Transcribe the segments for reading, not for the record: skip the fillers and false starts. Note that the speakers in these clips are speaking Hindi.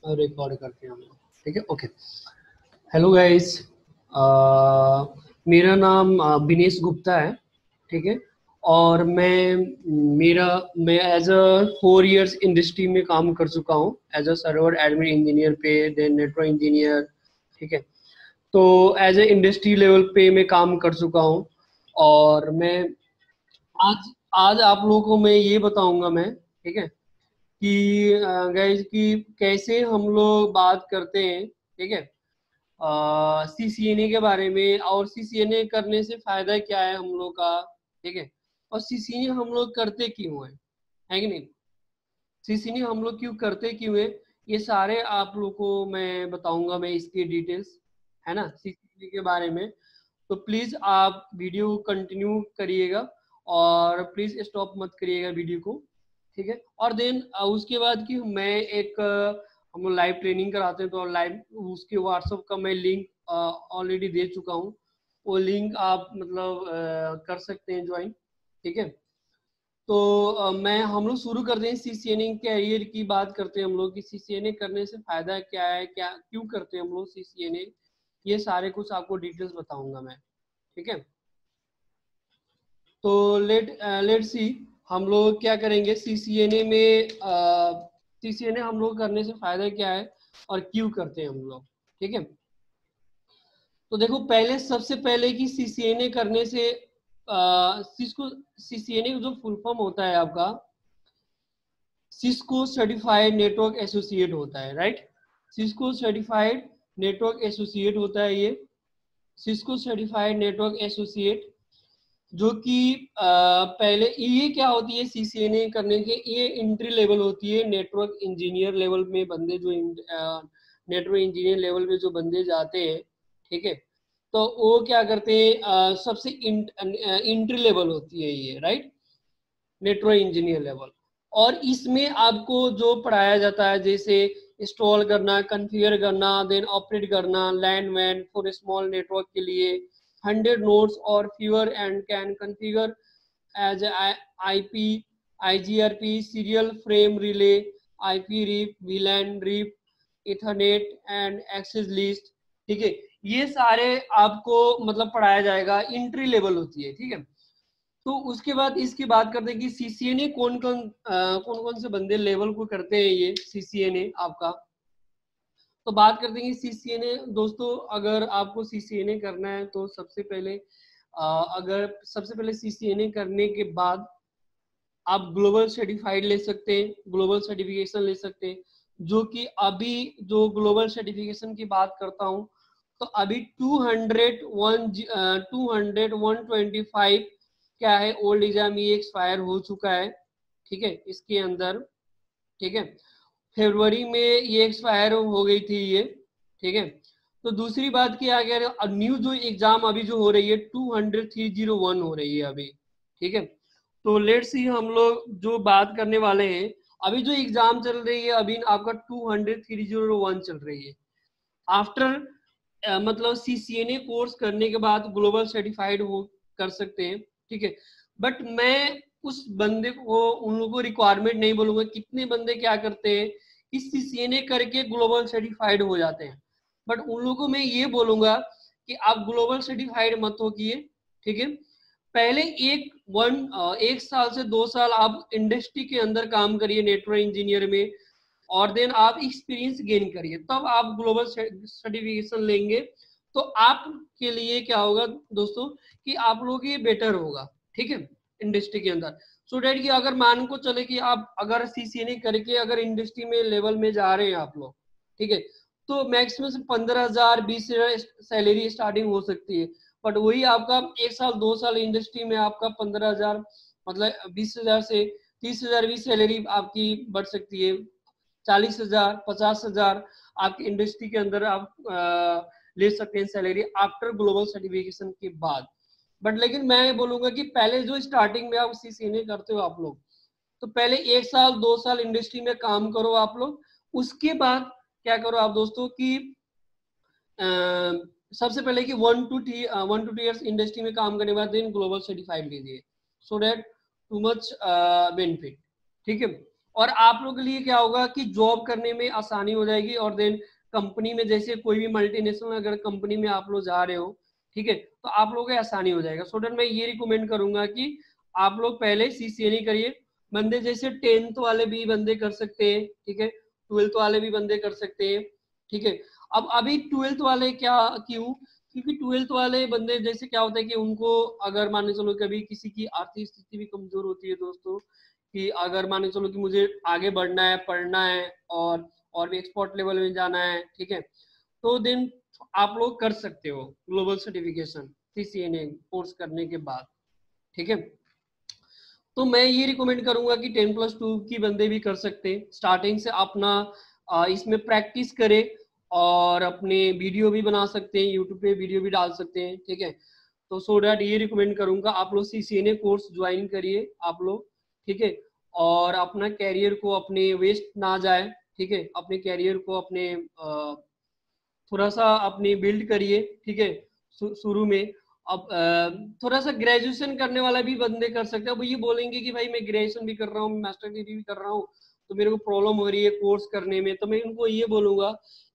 रिकॉर्ड करते हैं हम लोग, ठीक है। ओके, हेलो गाइस, मेरा नाम विनेश गुप्ता है, ठीक है। और मैं एज अ 4 इयर्स इंडस्ट्री में काम कर चुका हूँ, as a server admin engineer पे, देन नेटवर्क इंजीनियर, ठीक है। तो एज ए इंडस्ट्री लेवल पे मैं काम कर चुका हूँ। और मैं आज आज आप लोगों को मैं ये बताऊंगा मैं, ठीक है, कि गाइस कि कैसे हम लोग बात करते हैं, ठीक है, सीसीएनए के बारे में, और सीसीएनए करने से फायदा क्या है हम लोग का, ठीक है। और सीसीएनए हम लोग करते क्यों है कि नहीं, सीसीएनए हम लोग क्यों करते क्यों है, ये सारे आप लोग को मैं बताऊंगा, मैं इसकी डिटेल्स, है ना, सीसीएनए के बारे में। तो प्लीज आप वीडियो कंटिन्यू करिएगा, और प्लीज स्टॉप मत करिएगा वीडियो को, ठीक है। और देन उसके बाद कि मैं एक हम लोग लाइव ट्रेनिंग कराते हैं, तो लाइव उसके व्हाट्सएप का मैं लिंक ऑलरेडी दे चुका हूँ। वो लिंक आप मतलब कर सकते हैं ज्वाइन, ठीक है। तो मैं हम लोग शुरू करते हैं, सीसीएनए कैरियर की बात करते हैं हम लोग कि सीसीएनए करने से फायदा क्या है, क्या क्यों करते हैं हम लोग सीसीएनए, ये सारे कुछ आपको डिटेल्स बताऊंगा मैं, ठीक है। तो लेट सी हम लोग क्या करेंगे सीसीएनए में, सीसीएनए हम लोग करने से फायदा क्या है और क्यों करते हैं हम लोग, ठीक है। तो देखो, पहले सबसे पहले कि सीसीएनए करने से सिस्को सीसीएनए जो फुल फॉर्म होता है आपका, सिस्को सर्टिफाइड नेटवर्क एसोसिएट होता है, right. Cisco certified network associate होता है ये, सिस्को सर्टिफाइड नेटवर्क एसोसिएट, जो कि पहले ये क्या होती है सीसीएनए करने के, ये एंट्री लेवल होती है नेटवर्क इंजीनियर लेवल में, बंदे जो नेटवर्क इंजीनियर लेवल में जो बंदे जाते हैं, ठीक है। तो वो क्या करते हैं, सबसे एंट्री लेवल होती है ये, राइट, नेटवर्क इंजीनियर लेवल। और इसमें आपको जो पढ़ाया जाता है, जैसे इंस्टॉल करना, कॉन्फ़िगर करना, देन ऑपरेट करना लैंड वैन फॉर स्मॉल नेटवर्क के लिए 100 नोड्स और fewer and can configure as IP, IGRP, serial frame relay, IP RIP, VLAN RIP, Ethernet and access list, ठीक है। ये सारे आपको मतलब पढ़ाया जाएगा, एंट्री लेवल होती है, ठीक है। तो उसके बाद इसकी बात करते हैं कि सीसीएनए कौन कौन से बंदे लेवल को करते हैं ये सीसीएनए आपका। तो बात करते हैं कि सीसीएनए दोस्तों, अगर आपको सीसीएनए करना है तो सबसे पहले अगर सबसे पहले सीसीएनए करने के बाद आप ग्लोबल सर्टिफाइड ले सकते हैं, ग्लोबल सर्टिफिकेशन ले सकते हैं, जो कि अभी जो ग्लोबल सर्टिफिकेशन की बात करता हूँ, तो अभी 225 क्या है, ओल्ड एग्जाम ये एक्सपायर हो चुका है, ठीक है, इसके अंदर, ठीक है। फरवरी में ये एक्सपायर हो गई थी ये, ठीक है। तो दूसरी बात की अगर न्यू जो एग्जाम अभी जो हो रही है 200-301 हो रही है अभी, ठीक है। तो लेट्स सी हम लोग जो बात करने वाले हैं, अभी जो एग्जाम चल रही है अभी आपका 200-301 चल रही है। आफ्टर मतलब सीसीएनए कोर्स करने के बाद ग्लोबल सर्टिफाइड हो कर सकते हैं, ठीक है। बट मैं उस बंदे को, उन लोगों को रिक्वायरमेंट नहीं बोलूंगा, कितने बंदे क्या करते हैं कि सीसीएनए करके ग्लोबल सर्टिफाइड हो जाते हैं, बट उन लोगों को मैं ये बोलूंगा कि आप ग्लोबल सर्टिफाइड मत हो किए, ठीक है। पहले एक साल से 2 साल आप इंडस्ट्री के अंदर काम करिए नेटवर्क इंजीनियर में, और देन आप एक्सपीरियंस गेन करिए, तब आप ग्लोबल सर्टिफिकेशन लेंगे। तो आपके लिए क्या होगा दोस्तों कि आप लोग ये बेटर होगा, ठीक है, इंडस्ट्री के अंदर। सो डेट कि अगर मान को चले कि आप अगर सीसीएनए करके अगर इंडस्ट्री में लेवल में जा रहे हैं आप लोग, ठीक है, तो मैक्सिमम से 15,000 20,000 सैलरी स्टार्टिंग हो सकती है। बट वही आपका 1 साल 2 साल इंडस्ट्री में आपका 15,000 मतलब 20,000 से 30,000 भी सैलरी आपकी बढ़ सकती है, 40,000 50,000 आपकी इंडस्ट्री के अंदर आप ले सकते हैं सैलरी आफ्टर ग्लोबल सर्टिफिकेशन के बाद। बट लेकिन मैं बोलूंगा कि पहले जो स्टार्टिंग में आप सीसीएनए करते हो आप लोग, तो पहले 1 साल 2 साल इंडस्ट्री में काम करो आप लोग। उसके बाद क्या करो आप दोस्तों कि सबसे पहले कि 1 to 2 years इंडस्ट्री में काम करने के बाद देन ग्लोबल सर्टिफाइड लीजिए, so that too much benefit, ठीक है। और आप लोग के लिए क्या होगा कि जॉब करने में आसानी हो जाएगी। और देन कंपनी में, जैसे कोई भी मल्टीनेशनल अगर कंपनी में आप लोग जा रहे हो, ठीक है, तो आप लोगों को आसानी हो जाएगा। सो दैट मैं ये रिकमेंड करूंगा कि आप लोग पहले CCNA करिए। बंदे जैसे 10th वाले भी बंदे कर सकते हैं, ठीक है, 12th वाले भी बंदे कर सकते हैं, ठीक है। अब अभी 12th वाले क्या, क्यों, क्योंकि 12th वाले बंदे जैसे क्या होता है कि उनको अगर मान चलो कभी किसी की आर्थिक स्थिति भी कमजोर होती है दोस्तों, कि अगर मान चलो कि मुझे आगे बढ़ना है, पढ़ना है और भी एक्सपर्ट लेवल में जाना है, ठीक है, तो देन आप लोग कर सकते हो ग्लोबल सर्टिफिकेशन CCNA कोर्स करने के बाद, ठीक है। तो मैं ये रिकमेंड करूंगा कि 10+2 की बंदे भी कर सकते हैं। स्टार्टिंग से अपना इसमें प्रैक्टिस करें और अपने वीडियो भी बना सकते हैं, यूट्यूब पे वीडियो भी डाल सकते हैं, ठीक है। तो सो डैट ये रिकमेंड करूंगा आप लोग CCNA कोर्स ज्वाइन करिए आप लोग, ठीक है। और अपना कैरियर को अपने वेस्ट ना जाए, ठीक है, अपने कैरियर को अपने थोड़ा सा अपनी बिल्ड करिए, ठीक है, शुरू में। अब थोड़ा सा ग्रेजुएशन करने वाला भी बंदे कर सकते हैं। अब ये बोलेंगे कि भाई मैं ग्रेजुएशन भी कर रहा हूँ, मास्टर डिग्री भी कर रहा हूँ, तो मेरे को प्रॉब्लम हो रही है कोर्स करने में। तो मैं उनको ये बोलूंगा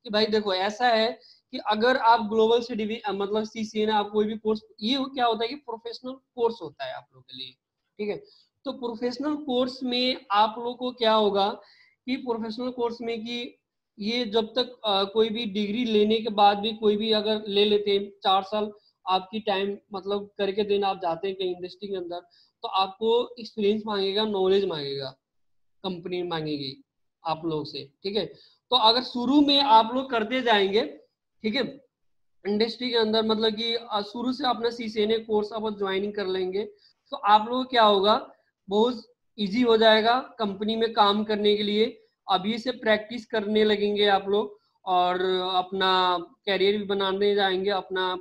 कि भाई देखो ऐसा है कि अगर आप ग्लोबल से मतलब CCNA आप कोई भी कोर्स, ये क्या होता है कि प्रोफेशनल कोर्स होता है आप लोग के लिए, ठीक है। तो प्रोफेशनल कोर्स में आप लोग को क्या होगा कि प्रोफेशनल कोर्स में कि ये जब तक कोई भी डिग्री लेने के बाद भी कोई भी अगर ले लेते हैं 4 साल आपकी टाइम मतलब करके दिन आप जाते हैं कहीं इंडस्ट्री के अंदर, तो आपको एक्सपीरियंस मांगेगा, नॉलेज मांगेगा, कंपनी मांगेगी आप लोग से, ठीक है। तो अगर शुरू में आप लोग करते जाएंगे, ठीक है, इंडस्ट्री के अंदर मतलब कि शुरू से अपना CCNA कोर्स आप ज्वाइनिंग कर लेंगे, तो आप लोग क्या होगा, बहुत इजी हो जाएगा कंपनी में काम करने के लिए। अभी से प्रैक्टिस करने लगेंगे आप लोग और अपना कैरियर भी बनाने जाएंगे, अपना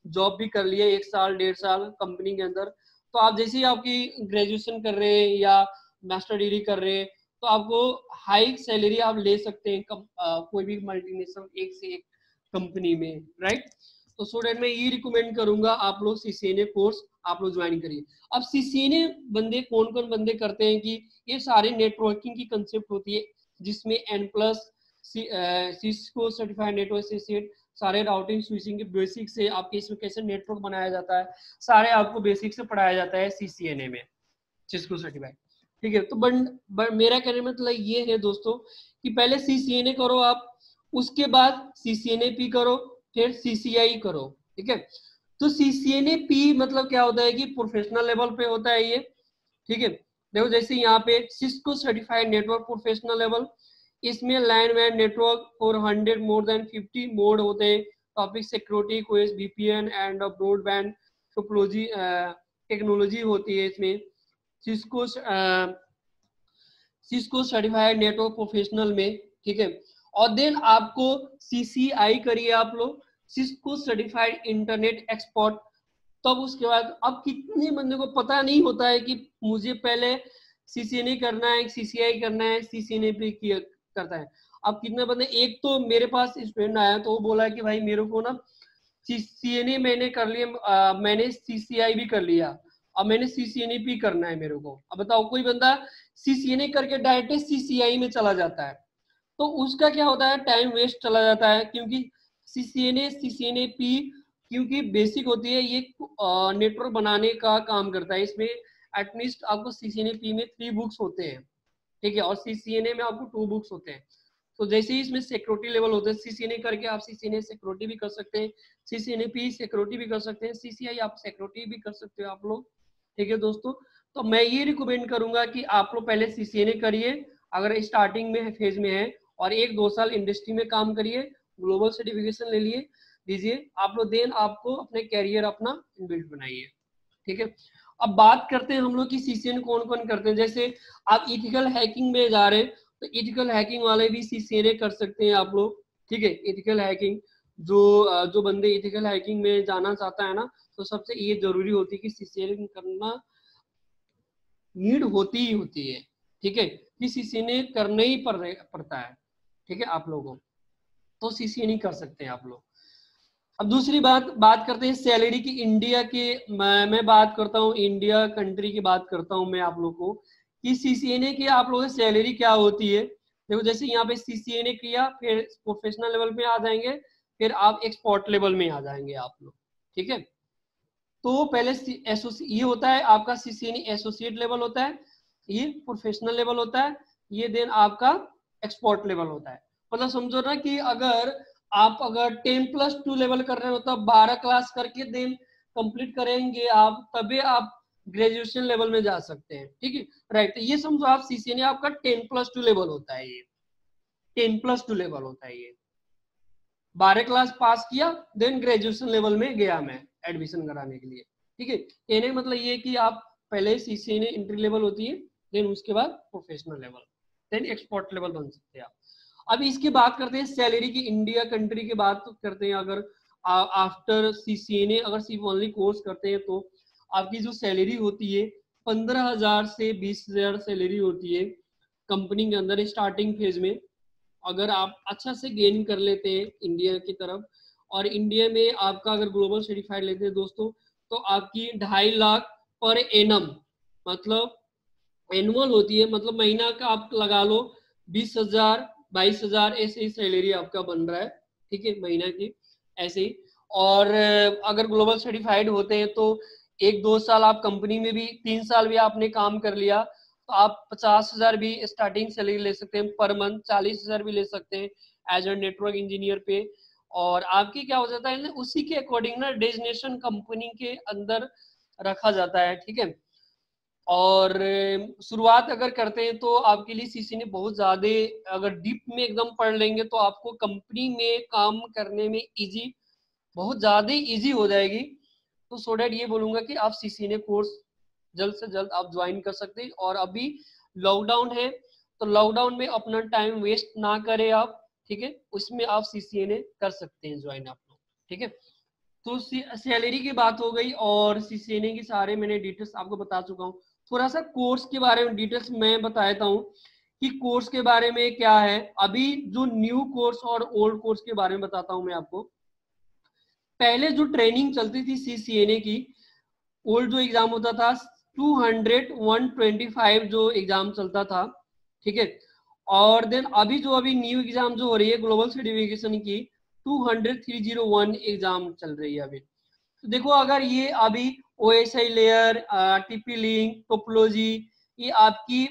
जॉब भी कर लिया 1 साल 1.5 साल कंपनी के अंदर। तो आप जैसे ही आपकी ग्रेजुएशन कर रहे हैं या मास्टर डिग्री कर रहे हैं, तो आपको हाई सैलरी आप ले सकते हैं कोई भी मल्टीनेशनल एक से एक कंपनी में, राइट। तो सो डेट मैं ये रिकमेंड करूंगा आप लोग CCNA कोर्स आप लोग ज्वाइन करिए। अब CCNA बंदे कौन कौन बंदे करते हैं कि ये सारे नेटवर्किंग की कंसेप्ट होती है, जिसमें N+ Cisco certified network associate सारे राउटिंग स्विचिंग के बेसिक से आपके इसमें कैसे नेटवर्क बनाया जाता है, सारे आपको बेसिक से पढ़ाया जाता है CCNA में, सिस्को सर्टिफाइड, ठीक है। तो मेरा कहने में मतलब ये है दोस्तों कि पहले CCNA करो आप, उसके बाद CCNA-P करो, फिर CCI करो, ठीक है। तो CCNA-P मतलब क्या होता है कि प्रोफेशनल लेवल पे होता है ये, ठीक है। देखो जैसे यहाँ पे Cisco certified network professional level, इसमें लैन वैन नेटवर्क 400 मोर देन 50 मोड होते हैं। टॉपिक सिक्योरिटी, क्वेस, VPN and broadband topology technology होती है इसमें। सिस्को सर्टिफाइड नेटवर्क प्रोफेशनल में, ठीक है। और देन आपको CCI करिए आप लोग, सिस्को सर्टिफाइड इंटरनेट एक्सपर्ट। तब उसके बाद अब कितने बंदे को पता नहीं होता है कि मुझे पहले CCNA करना है, CCI करना है, CCNA-P करता है। अब कितने बंदे, एक तो मेरे पास स्टूडेंट आया तो वो बोला कि भाई मेरे को ना CCNA मैंने कर लिया, मैंने CCI भी कर लिया, अब मैंने CCNA-P करना है मेरे को। अब बताओ कोई बंदा CCNA करके डायरेक्ट CCI में चला जाता है, तो उसका क्या होता है, टाइम वेस्ट चला जाता है। क्योंकि CCNA-P क्योंकि बेसिक होती है, ये नेटवर्क बनाने का काम करता है। इसमें एटलीस्ट आपको CCNA-P में 3 बुक्स होते हैं, ठीक है, और CCNA में आपको 2 बुक्स होते हैं। तो जैसे ही इसमें सिक्योरिटी लेवल होते हैं, CCNA करके आप CCNA सिक्योरिटी भी कर सकते हैं, CCNA-P सिक्योरिटी भी कर सकते हैं, CCI आप सिक्योरिटी भी कर सकते हो आप लोग, ठीक है दोस्तों। तो मैं ये रिकमेंड करूंगा कि आप लोग पहले CCNA करिए अगर स्टार्टिंग में फेज में है, और 1-2 साल इंडस्ट्री में काम करिए, ग्लोबल सर्टिफिकेशन ले लिए दीजिए आप लोग, देन आपको अपने कैरियर अपना बिल्ड बनाइए, ठीक है। अब बात करते हैं हम लोग की CCNA कौन कौन करते हैं। जैसे आप इथिकल हैकिंग में जा रहे हैं, तो इथिकल हैकिंग वाले भी CCNA कर सकते हैं आप लोग, ठीक है। इथिकल हैकिंग जो बंदे इथिकल हैकिंग में जाना चाहता है ना, तो सबसे ये जरूरी होती है कि CCNA करना नीड होती ही होती है, ठीक है, कि CCNA करना ही पड़ता है, ठीक है आप लोगों को। तो CCNA कर सकते हैं आप लोग। अब दूसरी बात करते हैं सैलरी की। इंडिया के मैं बात करता हूँ, इंडिया कंट्री की बात करता हूँ मैं आप लोग को कि सीसीएनए की आप लोगों की सैलरी क्या होती है। देखो जैसे यहाँ पे सीसीएनए किया, फिर प्रोफेशनल लेवल पे आ जाएंगे, फिर आप एक्सपोर्ट लेवल में आ जाएंगे आप लोग, ठीक है। तो पहले ये होता है आपका सीसीएनए एसोसिएट लेवल होता है, ये प्रोफेशनल लेवल होता है, ये देन आपका एक्सपोर्ट लेवल होता है। मतलब समझो ना कि अगर आप 10+2 लेवल कर रहे हो तब 12 क्लास करके देन कंप्लीट करेंगे आप, तभी आप ग्रेजुएशन लेवल में जा सकते हैं, ठीक है, राइट। तो ये समझो आप सीसीएनए आपका 10+2 लेवल होता है, ये 10+2 लेवल होता है, ये 12 क्लास पास किया देन ग्रेजुएशन लेवल में गया मैं एडमिशन कराने के लिए, ठीक है। कहने का मतलब ये कि आप पहले सीसीएनए एंट्री लेवल होती है, देन उसके बाद professional level, then export level बन सकते हैं आप। अब इसकी बात करते हैं सैलरी की, इंडिया कंट्री की बात करते हैं। अगर आफ्टर सीसीएनए अगर सिर्फ ओनली कोर्स करते हैं तो आपकी जो सैलरी होती है 15,000 से 20,000 सैलरी होती है कंपनी के अंदर स्टार्टिंग फेज में। अगर आप अच्छा से गेन कर लेते हैं इंडिया की तरफ, और इंडिया में आपका अगर ग्लोबल सर्टिफाइड लेते हैं दोस्तों, तो आपकी 2.5 लाख पर एनम, मतलब एनुअल होती है, मतलब महीना का आप लगा लो 20,000 22,000 ऐसे ही सैलरी आपका बन रहा है, ठीक है, महीना की ऐसे ही। और अगर ग्लोबल सर्टिफाइड होते हैं तो 1-2 साल आप कंपनी में भी, 3 साल भी आपने काम कर लिया तो आप 50,000 भी स्टार्टिंग सैलरी ले सकते हैं पर मंथ, 40,000 भी ले सकते हैं एज ए नेटवर्क इंजीनियर पे। और आपकी क्या हो जाता है उसी के अकॉर्डिंग ना डेजिग्नेशन कंपनी के अंदर रखा जाता है, ठीक है। और शुरुआत अगर करते हैं तो आपके लिए सीसीएनए बहुत ज्यादा, अगर डीप में एकदम पढ़ लेंगे तो आपको कंपनी में काम करने में इजी, बहुत ज्यादा इजी हो जाएगी। तो सो डैट ये बोलूंगा कि आप सीसीएनए कोर्स जल्द से जल्द आप ज्वाइन कर सकते हैं। और अभी लॉकडाउन है तो लॉकडाउन में अपना टाइम वेस्ट ना करें आप, ठीक है, उसमें आप सीसीएनए कर सकते हैं ज्वाइन आप लोग, ठीक है। तो सैलरी की बात हो गई और सीसीएनए की सारे मैंने डिटेल्स आपको बता चुका हूँ। थोड़ा सा कोर्स के बारे में डिटेल्स मैं बता देता हूँ कि कोर्स के बारे में क्या है। अभी जो न्यू कोर्स और ओल्ड कोर्स के बारे में बताता हूँ मैं आपको। पहले जो ट्रेनिंग चलती थी सीसीएनए की, ओल्ड जो एग्जाम होता था 200 125 जो एग्जाम चलता था, ठीक है। और देन अभी न्यू एग्जाम जो हो रही है ग्लोबल सर्टिफिकेशन की 200 301 एग्जाम चल रही है अभी। तो देखो अगर ये अभी OSI layer, TP link, topology, ये आपकी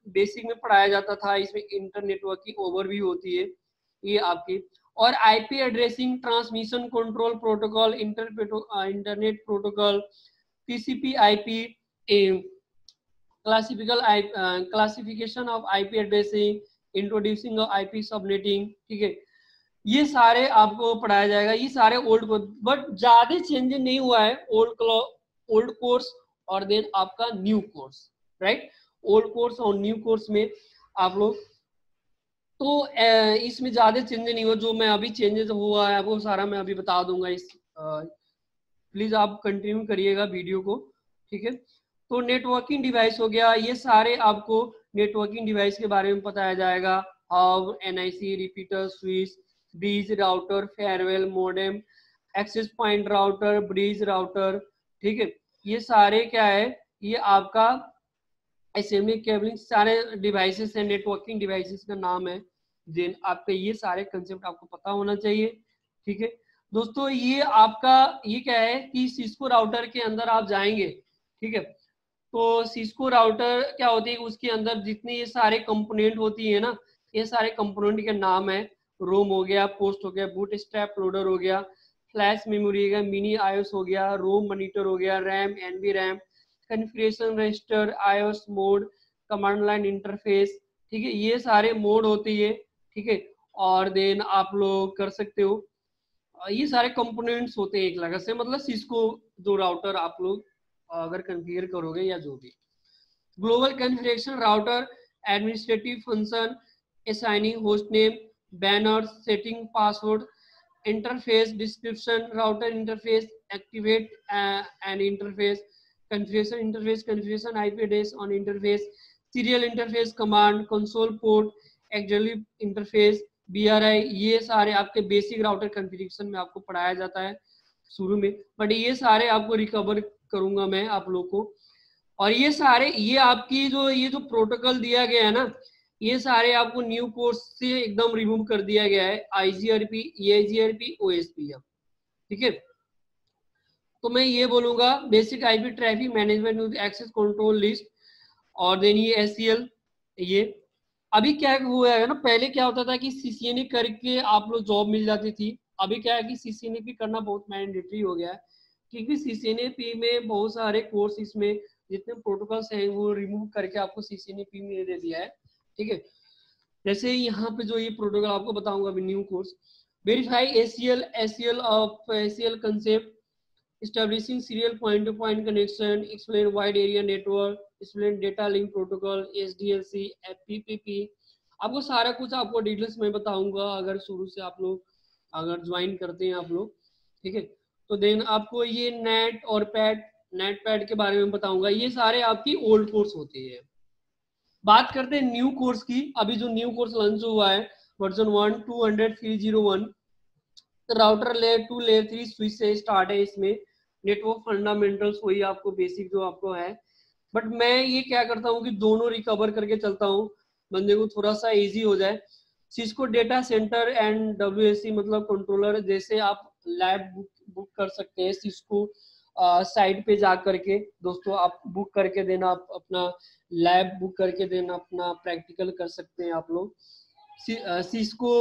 बेसिक में पढ़ाया जाता था, इसमें इंटरनेट नेटवर्क की ओवरव्यू होती है ये आपकी। और IP addressing, transmission control protocol, internet protocol, TCP IP, classification of IP addressing, introducing of IP subnetting, ठीक है, ये सारे आपको पढ़ाया जाएगा। ये सारे ओल्ड कोर्स, बट ज्यादा चेंज नहीं हुआ है ओल्ड कोर्स और देन आपका new course, right. Old course और न्यू कोर्स में आप लोग तो इसमें ज्यादा चेंज नहीं हुआ। जो मैं अभी चेंजेस हुआ है वो सारा मैं अभी बता दूंगा। इस प्लीज आप कंटिन्यू करिएगा वीडियो को, ठीक है। तो नेटवर्किंग डिवाइस हो गया, ये सारे आपको नेटवर्किंग डिवाइस के बारे में बताया जाएगा। Hub, NIC, repeater, switch, bridge router, firewall, modem, access point router, bridge router, ठीक है। ये सारे क्या है, ये आपका असेंबली केबलिंग सारे डिवाइसेस है, नेटवर्किंग डिवाइसेस का नाम है। देन आपका ये सारे कंसेप्ट आपको पता होना चाहिए, ठीक है दोस्तों। ये आपका ये क्या है कि सिस्को राउटर के अंदर आप जाएंगे, ठीक है। तो सिस्को राउटर क्या होती है, उसके अंदर जितने ये सारे कंपोनेंट होती है ना, ये सारे कंपोनेंट के नाम है। रोम हो गया, पोस्ट हो गया, बूट स्ट्रैप लोडर हो गया, फ्लैश मेमोरी हो गया, मिनी आईओएस हो गया, रोम मॉनिटर हो गया, RAM, NV RAM, configuration register, IOS mode, command line interface, ठीक है, ये सारे मोड होती है, ठीक है। और देन आप लोग कर सकते हो, ये सारे कंपोनेंट्स होते हैं एक लगा से, मतलब सिस्को जो राउटर आप लोग अगर कॉन्फ़िगर करोगे या जो भी। Global configuration router, administrative function, assigning host name, banners, setting password, interface description, router interface, activate N interface, configuration IP address on interface, serial interface command, console port, auxiliary interface, BRI, ये सारे आपके बेसिक राउटर कॉन्फ़िगरेशन में आपको पढ़ाया जाता है शुरू में, बट ये सारे आपको रिकवर करूंगा मैं आप लोग को। और ये सारे ये आपकी जो ये जो प्रोटोकॉल दिया गया है ना, ये सारे आपको न्यू कोर्स से एकदम रिमूव कर दिया गया है, IGRP, EIGRP, OSPF, ठीक है। तो मैं ये बोलूंगा basic IP traffic management with access control list, और देन ये SCL। ये अभी क्या हुआ है ना, पहले क्या होता था कि CCNA करके आप लोग जॉब मिल जाती थी, अभी क्या है कि CCNA करना बहुत मैंडेटरी हो गया है, क्योंकि CCNA में बहुत सारे कोर्स इसमें जितने प्रोटोकॉल्स हैं वो रिमूव करके आपको CCNA में दे दिया है, ठीक है। जैसे यहाँ पे जो ये प्रोटोकॉल आपको बताऊंगा अभी new course, verify SCL of SCL concept, establishing serial point-to-point connection, explain wide area network, explain data link protocol, SDLC, FTP। आपको सारा कुछ आपको डिटेल्स में बताऊंगा अगर शुरू से आप लोग अगर ज्वाइन करते हैं आप लोग, ठीक है। तो देन आपको ये नेट और पैड के बारे में बताऊंगा, ये सारे आपकी ओल्ड कोर्स होती है। बात करते हैं न्यू कोर्स की, अभी जो न्यू कोर्स लॉन्च हुआ है version 1.2.3.01, router layer 2 layer 3 switch से स्टार्ट है, इसमें नेटवर्क फंडामेंटल्स वही आपको बेसिक जो आपको है, बट मैं ये क्या करता हूँ कि दोनों रिकवर करके चलता हूँ, बंदे को थोड़ा सा इजी हो जाए। Cisco data centre and WSC मतलब कंट्रोलर, जैसे आप लैब बुक कर सकते हैं सिस्को साइट पे जा करके, दोस्तों आप बुक करके देना, आप अपना लैब बुक करके देना, अपना प्रैक्टिकल कर सकते हैं आप लोग सिस्को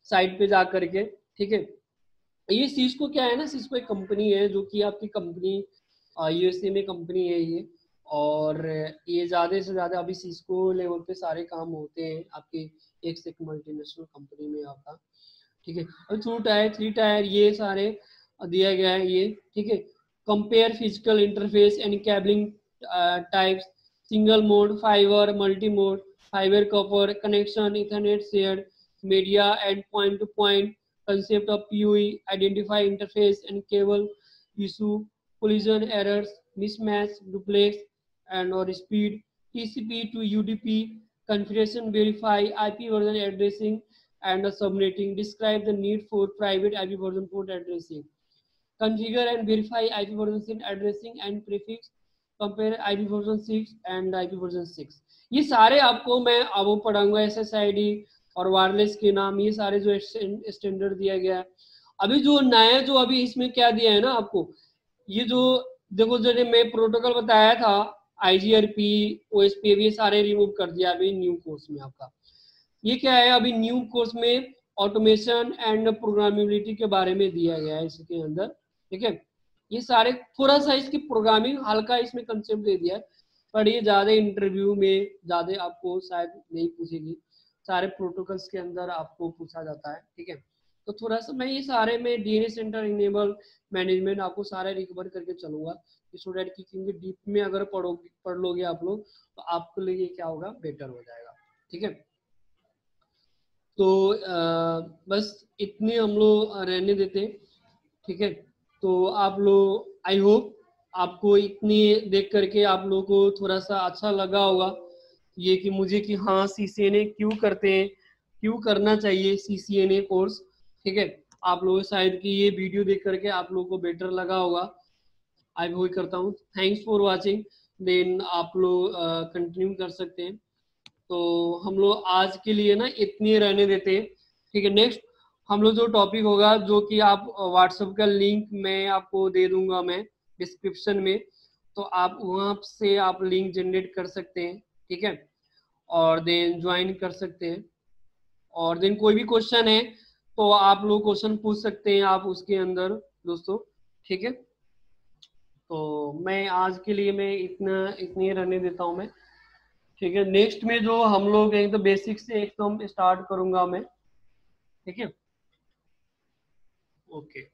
साइट पे जा करके, ठीक है। ये सिस्को क्या है ना, सिस्को एक कंपनी है जो कि आपकी कंपनी USA में कंपनी है ये, और ये ज़्यादा से ज़्यादा अभी सिस्को लेवल पे सारे काम होते हैं आपके एक से एक मल्टीनेशनल कंपनी में आपका, ठीक है। और 2 टायर 3 टायर ये सारे दिया गया है ये, ठीक है। Compare physical interface and cabling types, single mode, fibre, multi mode, fibre copper connection, Ethernet share, media and point two point, concept of PoE, identify interface and cable issue, collision errors, mismatch, duplex and or speed, TCP to UDP, configuration, verify, IP version addressing and subnetting, describe the need for private IP version port addressing, configure and verify IP version addressing and prefix, compare IP version 6 and IP version 6। ये सारे आपको मैं अब पढ़ाऊंगा, SSID और वायरलेस के नाम, ये सारे जो स्टैंडर्ड दिया गया है। अभी जो नया जो अभी इसमें क्या दिया है ना आपको, ये जो देखो जो मैं प्रोटोकॉल बताया था IGRP, OSPF, ये सारे रिमूव कर दिया अभी न्यू कोर्स में आपका। ये क्या है अभी न्यू कोर्स में ऑटोमेशन एंड प्रोग्रामेबिलिटी के बारे में दिया गया है इसके अंदर, ठीक है। ये सारे थोड़ा सा इसकी प्रोग्रामिंग हल्का इसमें कंसेप्ट दे दिया है, पर ये ज्यादा इंटरव्यू में ज्यादा आपको शायद नहीं पूछेगी, सारे प्रोटोकॉल्स के अंदर आपको पूछा जाता है, ठीक है। तो थोड़ा सा मैं ये सारे में DNS सेंटर इनेबल मैनेजमेंट आपको सारे रिकवर करके चलूंगा, सो दैट कि क्योंकि डीप में अगर पढ़ लोगे आप लोग तो आपके लिए क्या होगा, बेटर हो जाएगा, ठीक है। तो बस इतने हम लोग रहने देते, ठीक है। तो आप लोग आई होप आपको इतनी देख करके आप लोगों को थोड़ा सा अच्छा लगा होगा ये कि मुझे कि हाँ CCNA क्यों करते हैं, क्यों करना चाहिए CCNA कोर्स, ठीक है। आप लोग शायद कि ये वीडियो देख करके आप लोगों को बेटर लगा होगा, आई होप करता हूँ। थैंक्स फॉर वाचिंग, देन आप लोग कंटिन्यू कर सकते हैं। तो हम लोग आज के लिए ना इतनी रहने देते हैं, ठीक है। नेक्स्ट हम लोग जो टॉपिक होगा, जो कि आप व्हाट्सएप का लिंक मैं आपको दे दूंगा मैं डिस्क्रिप्शन में, तो आप वहाँ से आप लिंक जनरेट कर सकते हैं, ठीक है, और देन ज्वाइन कर सकते हैं। और देन कोई भी क्वेश्चन है तो आप लोग क्वेश्चन पूछ सकते हैं आप उसके अंदर दोस्तों, ठीक है। तो मैं आज के लिए मैं इतनी रहने देता हूँ मैं, ठीक है। नेक्स्ट में जो हम लोग एकदम बेसिक से एकदम स्टार्ट करूंगा मैं, ठीक है। ओके।